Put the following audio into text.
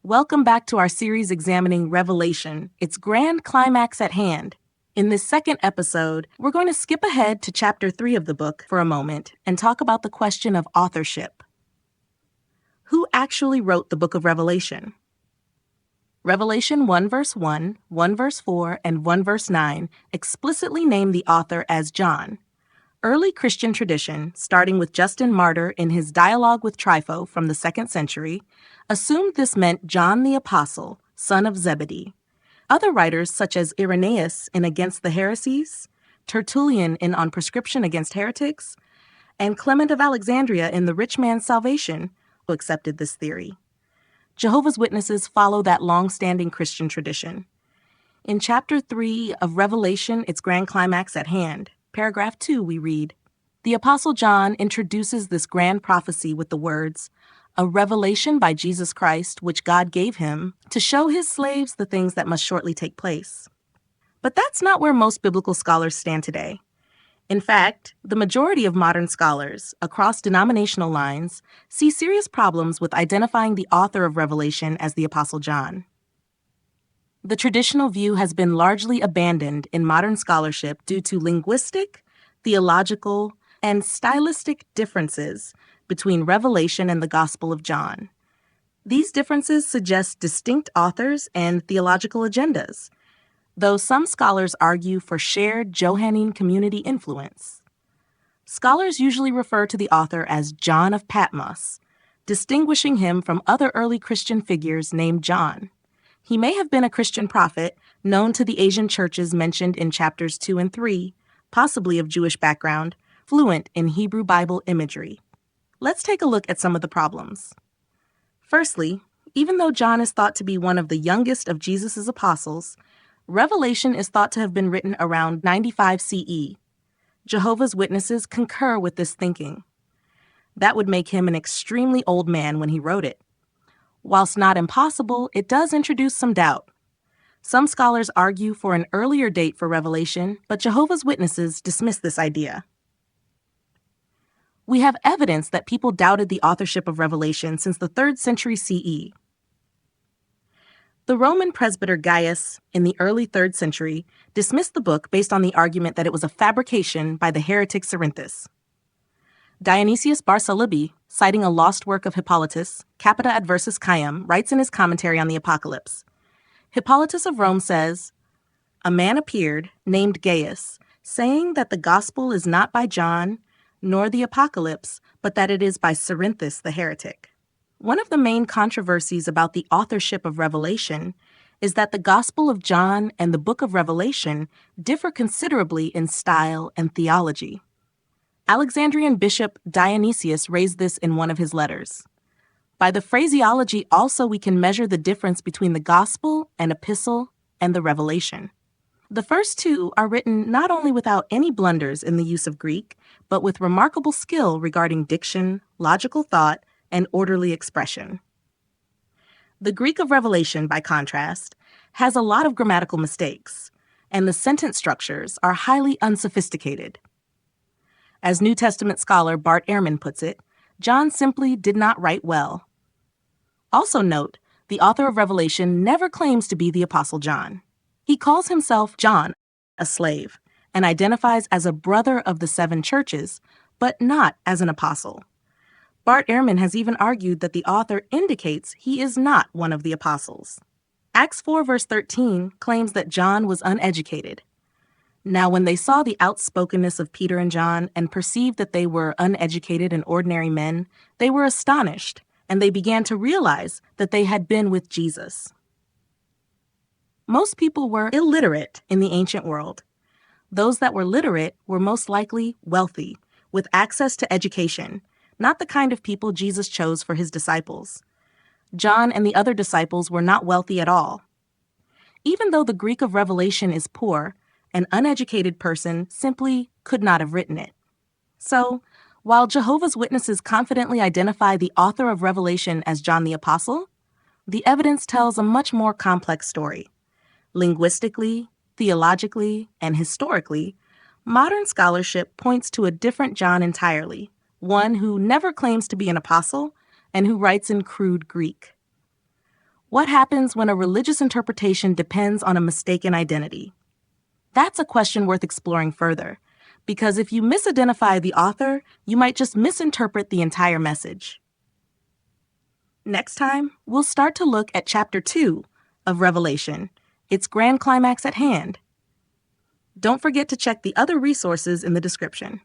Welcome back to our series examining Revelation, its grand climax at hand. In this second episode, we're going to skip ahead to chapter 3 of the book for a moment and talk about the question of authorship. Who actually wrote the book of Revelation? Revelation 1 verse 1, 1 verse 4, and 1 verse 9 explicitly name the author as John. Early Christian tradition, starting with Justin Martyr in his Dialogue with Trypho from the 2nd century, assumed this meant John the Apostle, son of Zebedee. Other writers, such as Irenaeus in Against the Heresies, Tertullian in On Prescription Against Heretics, and Clement of Alexandria in The Rich Man's Salvation, who accepted this theory. Jehovah's Witnesses follow that long-standing Christian tradition. In chapter 3 of Revelation, its grand climax at hand, paragraph 2, we read, "The Apostle John introduces this grand prophecy with the words, 'A revelation by Jesus Christ, which God gave him, to show his slaves the things that must shortly take place.'" But that's not where most biblical scholars stand today. In fact, the majority of modern scholars, across denominational lines, see serious problems with identifying the author of Revelation as the Apostle John. The traditional view has been largely abandoned in modern scholarship due to linguistic, theological, and stylistic differences between Revelation and the Gospel of John. These differences suggest distinct authors and theological agendas, though some scholars argue for shared Johannine community influence. Scholars usually refer to the author as John of Patmos, distinguishing him from other early Christian figures named John. He may have been a Christian prophet, known to the Asian churches mentioned in chapters 2 and 3, possibly of Jewish background, fluent in Hebrew Bible imagery. Let's take a look at some of the problems. Firstly, even though John is thought to be one of the youngest of Jesus' apostles, Revelation is thought to have been written around 95 CE. Jehovah's Witnesses concur with this thinking. That would make him an extremely old man when he wrote it. Whilst not impossible, it does introduce some doubt. Some scholars argue for an earlier date for Revelation, but Jehovah's Witnesses dismiss this idea. We have evidence that people doubted the authorship of Revelation since the 3rd century CE. The Roman presbyter Gaius, in the early 3rd century, dismissed the book based on the argument that it was a fabrication by the heretic Cerinthus. Dionysius Barsalibi, citing a lost work of Hippolytus, Capita Adversus Chaim, writes in his commentary on the Apocalypse, Hippolytus of Rome says, "A man appeared, named Gaius, saying that the gospel is not by John, nor the Apocalypse, but that it is by Cerinthus the heretic." One of the main controversies about the authorship of Revelation is that the Gospel of John and the book of Revelation differ considerably in style and theology. Alexandrian Bishop Dionysius raised this in one of his letters. By the phraseology also we can measure the difference between the Gospel and Epistle and the Revelation. The first two are written not only without any blunders in the use of Greek, but with remarkable skill regarding diction, logical thought, and orderly expression. The Greek of Revelation, by contrast, has a lot of grammatical mistakes, and the sentence structures are highly unsophisticated. As New Testament scholar Bart Ehrman puts it, John simply did not write well. Also note, the author of Revelation never claims to be the Apostle John. He calls himself John, a slave, and identifies as a brother of the 7 churches, but not as an apostle. Bart Ehrman has even argued that the author indicates he is not one of the apostles. Acts 4 verse 13 claims that John was uneducated. Now when they saw the outspokenness of Peter and John and perceived that they were uneducated and ordinary men, they were astonished, and they began to realize that they had been with Jesus. Most people were illiterate in the ancient world. Those that were literate were most likely wealthy, with access to education, not the kind of people Jesus chose for his disciples. John and the other disciples were not wealthy at all. Even though the Greek of Revelation is poor, an uneducated person simply could not have written it. So, while Jehovah's Witnesses confidently identify the author of Revelation as John the Apostle, the evidence tells a much more complex story. Linguistically, theologically, and historically, modern scholarship points to a different John entirely, one who never claims to be an apostle and who writes in crude Greek. What happens when a religious interpretation depends on a mistaken identity? That's a question worth exploring further, because if you misidentify the author, you might just misinterpret the entire message. Next time, we'll start to look at Chapter 2 of Revelation, its grand climax at hand. Don't forget to check the other resources in the description.